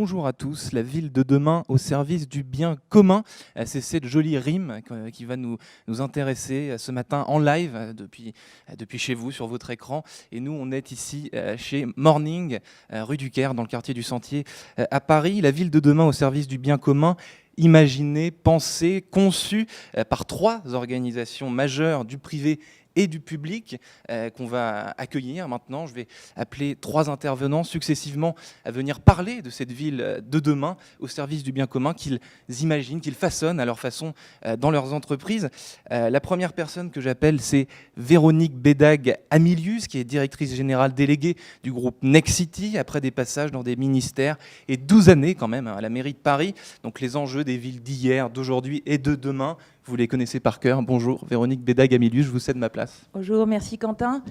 bonjour à tous. La ville de demain au service du bien commun. C'est cette jolie rime qui va nous intéresser ce matin en live depuis chez vous, sur votre écran. Et nous, on est ici chez Morning, rue du Caire, dans le quartier du Sentier à Paris. La ville de demain au service du bien commun, imaginée, pensée, conçue par 3 organisations majeures du privé et du public qu'on va accueillir maintenant. Je vais appeler 3 intervenants successivement à venir parler de cette ville de demain au service du bien commun qu'ils imaginent, qu'ils façonnent à leur façon dans leurs entreprises. La première personne que j'appelle, c'est Véronique Bédag-Amilius, qui est directrice générale déléguée du groupe Nexity, après des passages dans des ministères et 12 années quand même à la mairie de Paris. Donc les enjeux des villes d'hier, d'aujourd'hui et de demain, vous les connaissez par cœur. Bonjour Véronique Bédag-Amilius, je vous cède ma place. Bonjour, merci Quentin.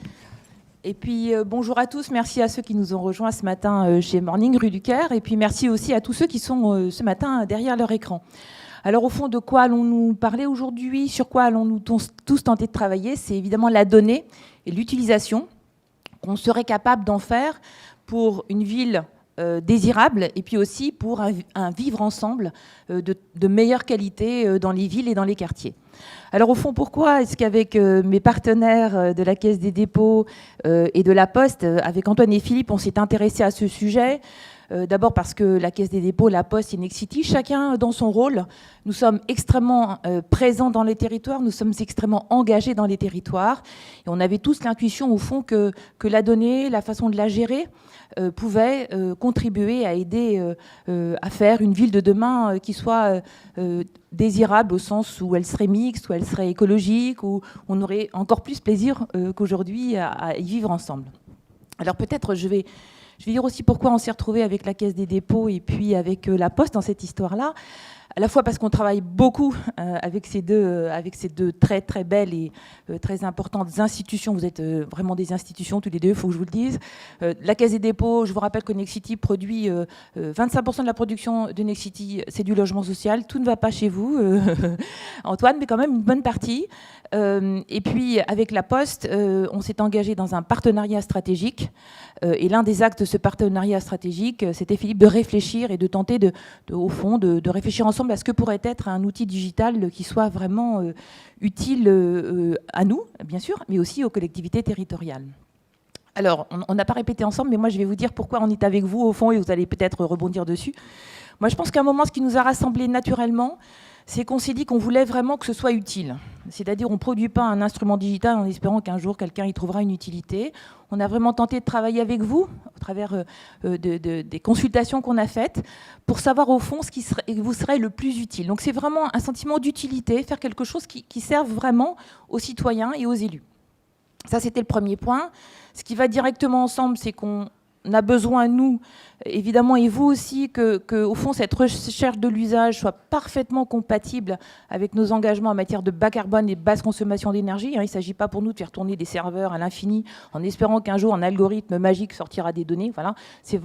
Et puis bonjour à tous, merci à ceux qui nous ont rejoints ce matin chez Morning, rue du Caire. Et puis merci aussi à tous ceux qui sont ce matin derrière leur écran. Alors au fond, de quoi allons-nous parler aujourd'hui? Sur quoi allons-nous tous tenter de travailler? C'est évidemment la donnée et l'utilisation qu'on serait capable d'en faire pour une ville désirable et puis aussi pour un vivre ensemble de meilleure qualité dans les villes et dans les quartiers. Alors au fond, pourquoi est-ce qu'avec mes partenaires de la Caisse des dépôts et de la Poste, avec Antoine et Philippe, on s'est intéressé à ce sujet? D'abord parce que la Caisse des dépôts, la Poste et Nexity, chacun dans son rôle, nous sommes extrêmement présents dans les territoires, nous sommes extrêmement engagés dans les territoires. Et on avait tous l'intuition au fond que la donnée, la façon de la gérer, pouvait contribuer à aider à faire une ville de demain qui soit désirable au sens où elle serait mixte, où elle serait écologique, où on aurait encore plus plaisir qu'aujourd'hui à y vivre ensemble. Alors peut-être je vais dire aussi pourquoi on s'est retrouvé avec la Caisse des dépôts et puis avec la Poste dans cette histoire-là. À la fois parce qu'on travaille beaucoup avec ces deux très très belles et très importantes institutions. Vous êtes vraiment des institutions tous les deux, il faut que je vous le dise. La Caisse des dépôts, je vous rappelle que Nexity produit 25% de la production de Nexity, c'est du logement social. Tout ne va pas chez vous, Antoine, mais quand même une bonne partie. Et puis avec la Poste, on s'est engagé dans un partenariat stratégique. Et l'un des actes de ce partenariat stratégique, c'était, Philippe, de réfléchir et de tenter au fond de réfléchir ensemble à ce que pourrait être un outil digital qui soit vraiment utile à nous, bien sûr, mais aussi aux collectivités territoriales. Alors, on n'a pas répété ensemble, mais moi je vais vous dire pourquoi on est avec vous au fond et vous allez peut-être rebondir dessus. Moi je pense qu'à un moment, ce qui nous a rassemblés naturellement, c'est qu'on s'est dit qu'on voulait vraiment que ce soit utile. C'est-à-dire on ne produit pas un instrument digital en espérant qu'un jour quelqu'un y trouvera une utilité. On a vraiment tenté de travailler avec vous, au travers des consultations qu'on a faites, pour savoir au fond ce qui vous serait le plus utile. Donc c'est vraiment un sentiment d'utilité, faire quelque chose qui serve vraiment aux citoyens et aux élus. Ça, c'était le premier point. Ce qui va directement ensemble, c'est qu'on a besoin, nous, évidemment, et vous aussi, que au fond, cette recherche de l'usage soit parfaitement compatible avec nos engagements en matière de bas carbone et basse consommation d'énergie. Il ne s'agit pas pour nous de faire tourner des serveurs à l'infini en espérant qu'un jour, un algorithme magique sortira des données. Voilà.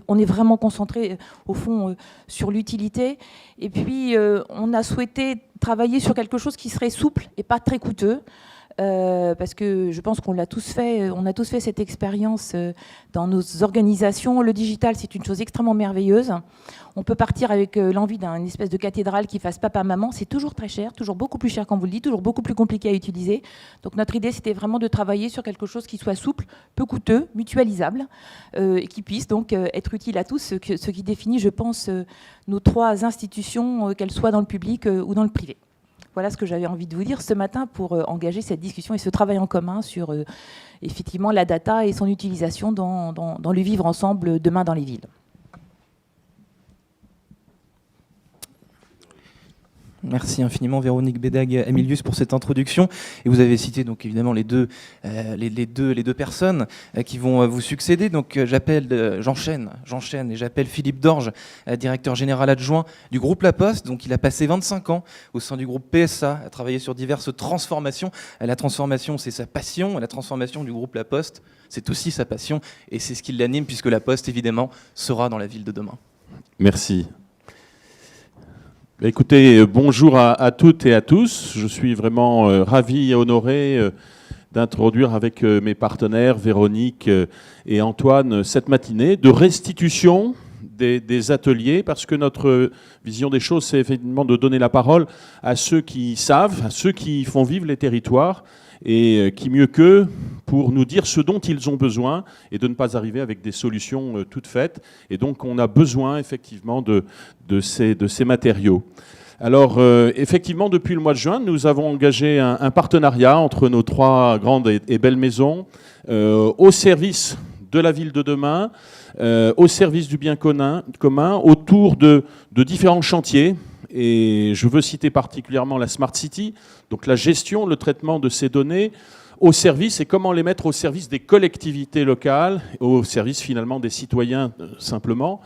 On est vraiment concentré, au fond, sur l'utilité. Et puis, on a souhaité travailler sur quelque chose qui serait souple et pas très coûteux. Parce que je pense qu'on a tous fait cette expérience dans nos organisations. Le digital, c'est une chose extrêmement merveilleuse. On peut partir avec l'envie d'une espèce de cathédrale qui fasse papa-maman. C'est toujours très cher, toujours beaucoup plus cher quand vous le dites, toujours beaucoup plus compliqué à utiliser. Donc notre idée, c'était vraiment de travailler sur quelque chose qui soit souple, peu coûteux, mutualisable, et qui puisse donc être utile à tous, ce qui définit, je pense, nos 3 institutions, qu'elles soient dans le public ou dans le privé. Voilà ce que j'avais envie de vous dire ce matin pour engager cette discussion et ce travail en commun sur effectivement la data et son utilisation dans le vivre ensemble demain dans les villes. Merci infiniment Véronique Bédag-Amilius pour cette introduction. Et vous avez cité donc évidemment les deux personnes qui vont vous succéder. Donc j'enchaîne et j'appelle Philippe Dorge, directeur général adjoint du groupe La Poste. Donc il a passé 25 ans au sein du groupe PSA, à travailler sur diverses transformations. La transformation, c'est sa passion. La transformation du groupe La Poste, c'est aussi sa passion. Et c'est ce qui l'anime puisque La Poste, évidemment, sera dans la ville de demain. Merci. Écoutez, bonjour à toutes et à tous. Je suis vraiment ravi et honoré d'introduire avec mes partenaires Véronique et Antoine cette matinée de restitution des ateliers, parce que notre vision des choses, c'est effectivement de donner la parole à ceux qui savent, à ceux qui font vivre les territoires, et qui mieux qu'eux pour nous dire ce dont ils ont besoin et de ne pas arriver avec des solutions toutes faites. Et donc on a besoin effectivement de ces matériaux. Alors effectivement, depuis le mois de juin, nous avons engagé un partenariat entre nos 3 grandes et belles maisons au service de la ville de demain, au service du bien commun, autour de différents chantiers. Et je veux citer particulièrement la Smart City, donc la gestion, le traitement de ces données au service et comment les mettre au service des collectivités locales, au service finalement des citoyens simplement.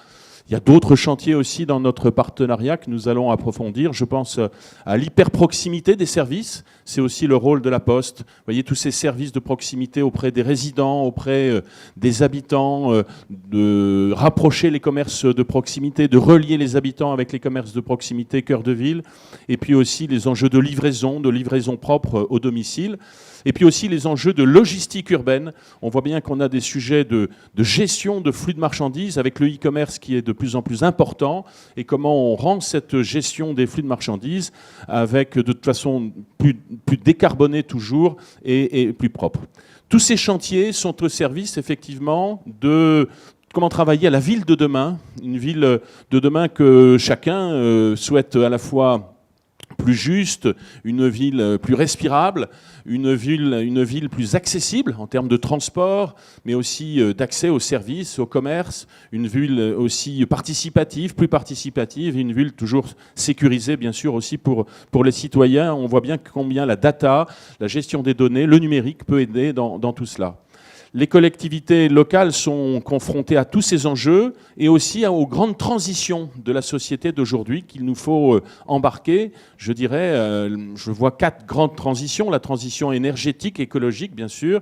Il y a d'autres chantiers aussi dans notre partenariat que nous allons approfondir. Je pense à l'hyperproximité des services. C'est aussi le rôle de la Poste. Vous voyez, tous ces services de proximité auprès des résidents, auprès des habitants, de rapprocher les commerces de proximité, de relier les habitants avec les commerces de proximité, cœur de ville. Et puis aussi les enjeux de livraison propre au domicile. Et puis aussi les enjeux de logistique urbaine. On voit bien qu'on a des sujets de gestion de flux de marchandises avec le e-commerce qui est de plus en plus important, et comment on rend cette gestion des flux de marchandises avec de toute façon plus décarbonée toujours et plus propre. Tous ces chantiers sont au service effectivement de comment travailler à la ville de demain, une ville de demain que chacun souhaite à la fois plus juste, une ville plus respirable, une ville plus accessible en termes de transport, mais aussi d'accès aux services, au commerce, une ville aussi participative, plus participative, une ville toujours sécurisée, bien sûr, aussi pour les citoyens. On voit bien combien la data, la gestion des données, le numérique peut aider dans tout cela. Les collectivités locales sont confrontées à tous ces enjeux et aussi aux grandes transitions de la société d'aujourd'hui qu'il nous faut embarquer. Je dirais, je vois 4 grandes transitions. La transition énergétique, écologique, bien sûr.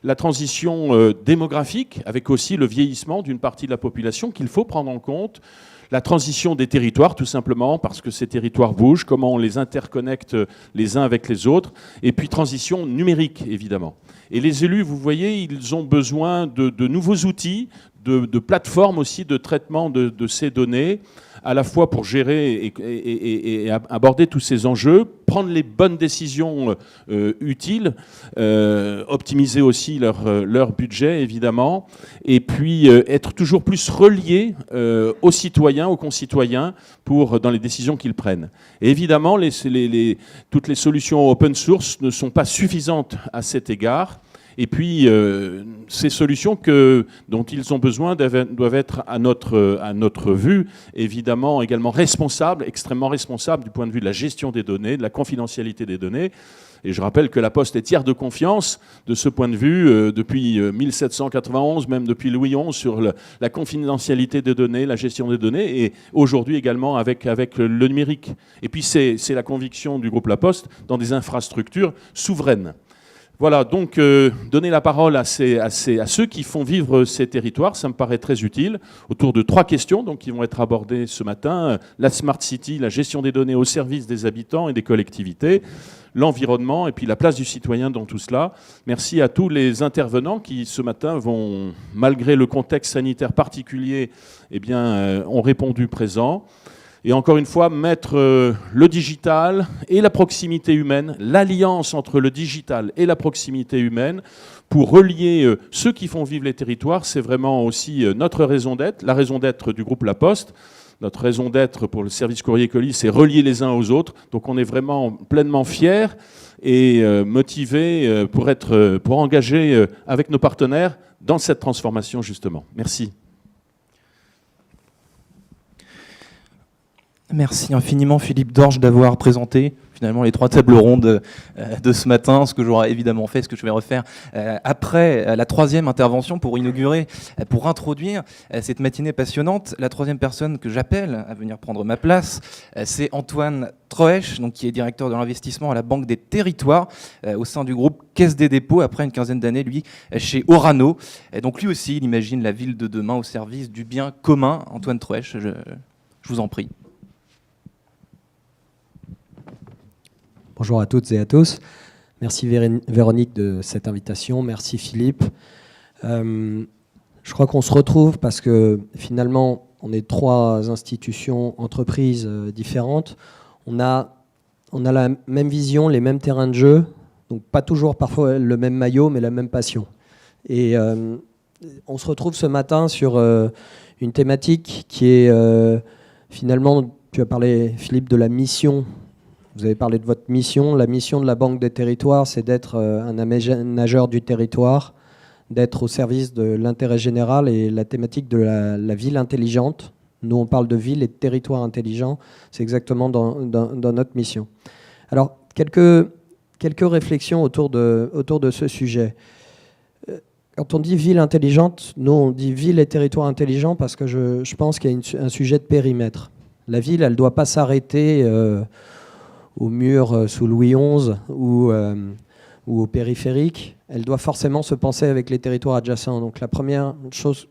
La transition démographique, avec aussi le vieillissement d'une partie de la population qu'il faut prendre en compte. La transition des territoires, tout simplement, parce que ces territoires bougent, comment on les interconnecte les uns avec les autres. Et puis transition numérique, évidemment. Et les élus, vous voyez, ils ont besoin de nouveaux outils, de plateformes aussi de traitement de ces données, à la fois pour gérer et aborder tous ces enjeux, prendre les bonnes décisions utiles, optimiser aussi leur budget, évidemment, et puis être toujours plus reliés aux citoyens, aux concitoyens, dans les décisions qu'ils prennent. Et évidemment, toutes les solutions open source ne sont pas suffisantes à cet égard. Et puis, ces solutions dont ils ont besoin doivent être, à notre vue, évidemment, également responsables, extrêmement responsables du point de vue de la gestion des données, de la confidentialité des données. Et je rappelle que la Poste est tiers de confiance de ce point de vue depuis 1791, même depuis Louis XI, sur la confidentialité des données, la gestion des données, et aujourd'hui également avec le numérique. Et puis, c'est la conviction du groupe La Poste dans des infrastructures souveraines. Voilà, donc donner la parole à ceux qui font vivre ces territoires, ça me paraît très utile, autour de 3 questions donc, qui vont être abordées ce matin. La Smart City, la gestion des données au service des habitants et des collectivités, l'environnement et puis la place du citoyen dans tout cela. Merci à tous les intervenants qui, ce matin, vont, malgré le contexte sanitaire particulier, ont répondu présent. Et encore une fois, mettre le digital et la proximité humaine, l'alliance entre le digital et la proximité humaine, pour relier ceux qui font vivre les territoires, c'est vraiment aussi notre raison d'être, la raison d'être du groupe La Poste. Notre raison d'être pour le service courrier colis, c'est relier les uns aux autres. Donc on est vraiment pleinement fiers et motivés pour engager avec nos partenaires dans cette transformation justement. Merci. Merci infiniment Philippe Dorge d'avoir présenté finalement les 3 tables rondes de ce matin, ce que j'aurais évidemment fait, ce que je vais refaire après la 3e intervention pour inaugurer, pour introduire cette matinée passionnante. La 3e personne que j'appelle à venir prendre ma place, c'est Antoine Troesch, donc, qui est directeur de l'investissement à la Banque des Territoires au sein du groupe Caisse des Dépôts, après une quinzaine d'années, lui, chez Orano. Et donc lui aussi, il imagine la ville de demain au service du bien commun. Antoine Troesch, je vous en prie. Bonjour à toutes et à tous. Merci Véronique de cette invitation. Merci Philippe. Je crois qu'on se retrouve parce que finalement, on est 3 institutions, entreprises différentes. On a la même vision, les mêmes terrains de jeu, donc pas toujours parfois le même maillot, mais la même passion. Et on se retrouve ce matin sur une thématique qui est finalement, tu as parlé, Philippe, de la mission. Vous avez parlé de votre mission. La mission de la Banque des Territoires, c'est d'être un aménageur du territoire, d'être au service de l'intérêt général, et la thématique de la ville intelligente. Nous, on parle de ville et de territoire intelligent. C'est exactement dans notre mission. Alors, quelques réflexions autour de ce sujet. Quand on dit ville intelligente, nous, on dit ville et territoire intelligent parce que je pense qu'il y a un sujet de périmètre. La ville, elle ne doit pas s'arrêter au mur sous Louis XI ou au périphérique. Elle doit forcément se penser avec les territoires adjacents. Donc la première chose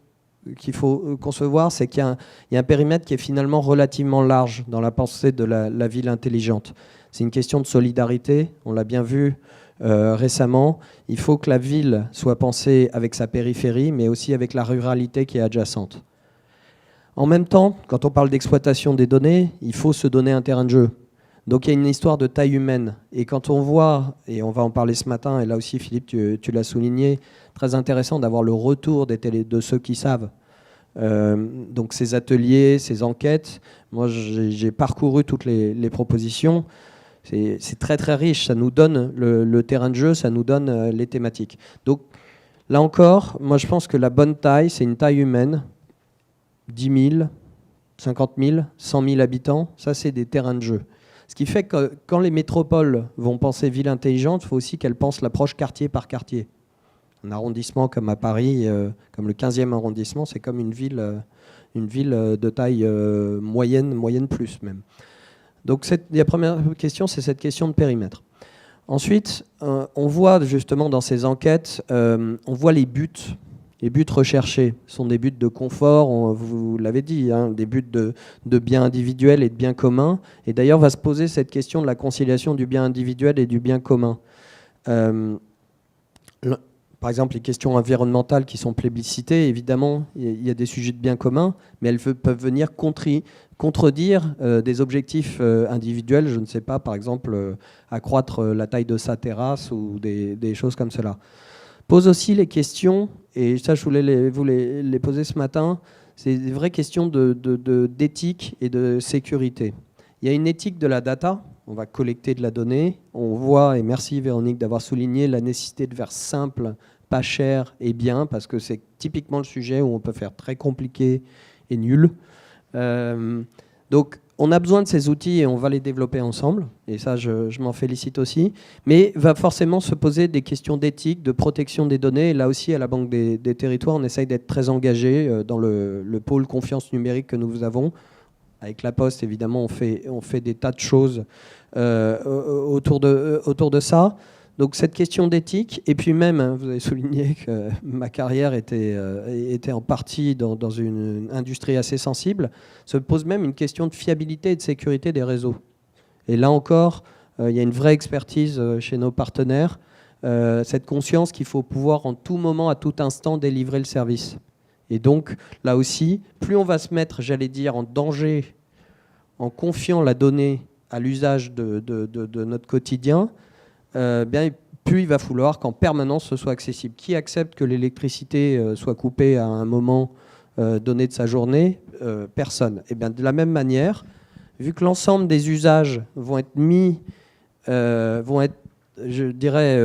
qu'il faut concevoir, c'est qu'il y a un périmètre qui est finalement relativement large dans la pensée de la ville intelligente. C'est une question de solidarité, on l'a bien vu récemment. Il faut que la ville soit pensée avec sa périphérie, mais aussi avec la ruralité qui est adjacente. En même temps, quand on parle d'exploitation des données, il faut se donner un terrain de jeu. Donc il y a une histoire de taille humaine. Et quand on voit, et on va en parler ce matin, et là aussi Philippe, tu l'as souligné, très intéressant d'avoir le retour de ceux qui savent. Donc ces ateliers, ces enquêtes, moi j'ai parcouru toutes les propositions. C'est très très riche, ça nous donne le terrain de jeu, ça nous donne les thématiques. Donc là encore, moi je pense que la bonne taille, c'est une taille humaine, 10 000, 50 000, 100 000 habitants, ça c'est des terrains de jeu. Ce qui fait que quand les métropoles vont penser ville intelligente, il faut aussi qu'elles pensent l'approche quartier par quartier. Un arrondissement comme à Paris, comme le 15e arrondissement, c'est comme une ville de taille moyenne plus même. Donc la première question, c'est cette question de périmètre. Ensuite, on voit justement dans ces enquêtes, on voit les buts. Les buts recherchés sont des buts de confort, vous l'avez dit, hein, des buts de bien individuel et de bien commun. Et d'ailleurs, va se poser cette question de la conciliation du bien individuel et du bien commun. Par exemple, les questions environnementales qui sont plébiscitées, évidemment, il y a des sujets de bien commun, mais elles peuvent venir contredire des objectifs individuels, je ne sais pas, par exemple, accroître la taille de sa terrasse ou des choses comme cela. Pose aussi les questions, et ça je voulais vous les poser ce matin, c'est des vraies questions d'éthique et de sécurité. Il y a une éthique de la data, on va collecter de la donnée, on voit, et merci Véronique d'avoir souligné la nécessité de faire simple, pas cher et bien, parce que c'est typiquement le sujet où on peut faire très compliqué et nul. Donc on a besoin de ces outils et on va les développer ensemble, et ça je m'en félicite aussi, mais va forcément se poser des questions d'éthique, de protection des données, et là aussi à la Banque des Territoires on essaye d'être très engagé dans le pôle confiance numérique que nous avons. Avec la Poste évidemment on fait des tas de choses autour de ça. Donc cette question d'éthique, et puis même, hein, vous avez souligné que ma carrière était en partie dans une industrie assez sensible, se pose même une question de fiabilité et de sécurité des réseaux. Et là encore, il y a une vraie expertise chez nos partenaires, cette conscience qu'il faut pouvoir en tout moment, à tout instant, délivrer le service. Et donc là aussi, plus on va se mettre, j'allais dire, en danger en confiant la donnée à l'usage de notre quotidien, bien, plus il va falloir qu'en permanence ce soit accessible. Qui accepte que l'électricité soit coupée à un moment donné de sa journée? Personne. Et bien, de la même manière, vu que l'ensemble des usages vont être je dirais,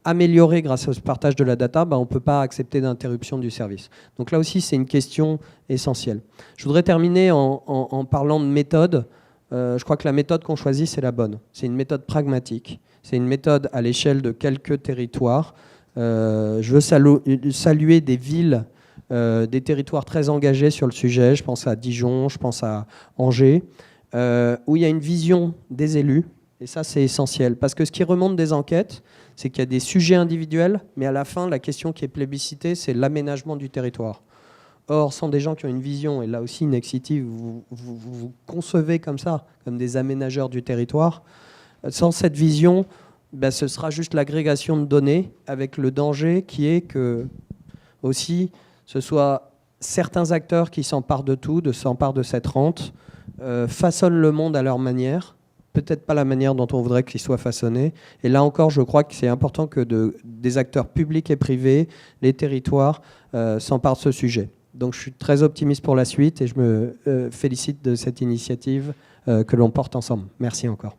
améliorés grâce au partage de la data, ben, on ne peut pas accepter d'interruption du service. Donc là aussi, c'est une question essentielle. Je voudrais terminer en parlant de méthode. Je crois que la méthode qu'on choisit, c'est la bonne. C'est une méthode pragmatique. C'est une méthode à l'échelle de quelques territoires. Je veux saluer des villes, des territoires très engagés sur le sujet. Je pense à Dijon, je pense à Angers, où il y a une vision des élus. Et ça, c'est essentiel. Parce que ce qui remonte des enquêtes, c'est qu'il y a des sujets individuels, mais à la fin, la question qui est plébiscitée, c'est l'aménagement du territoire. Or, sans des gens qui ont une vision, et là aussi, Nexity, vous concevez comme ça, comme des aménageurs du territoire, sans cette vision, ben, ce sera juste l'agrégation de données, avec le danger qui est que, aussi, ce soit certains acteurs qui s'emparent de tout, s'emparent de cette rente, façonnent le monde à leur manière, peut-être pas la manière dont on voudrait qu'il soit façonné. Et là encore, je crois que c'est important que des acteurs publics et privés, les territoires, s'emparent de ce sujet. Donc je suis très optimiste pour la suite et je me félicite de cette initiative que l'on porte ensemble. Merci encore.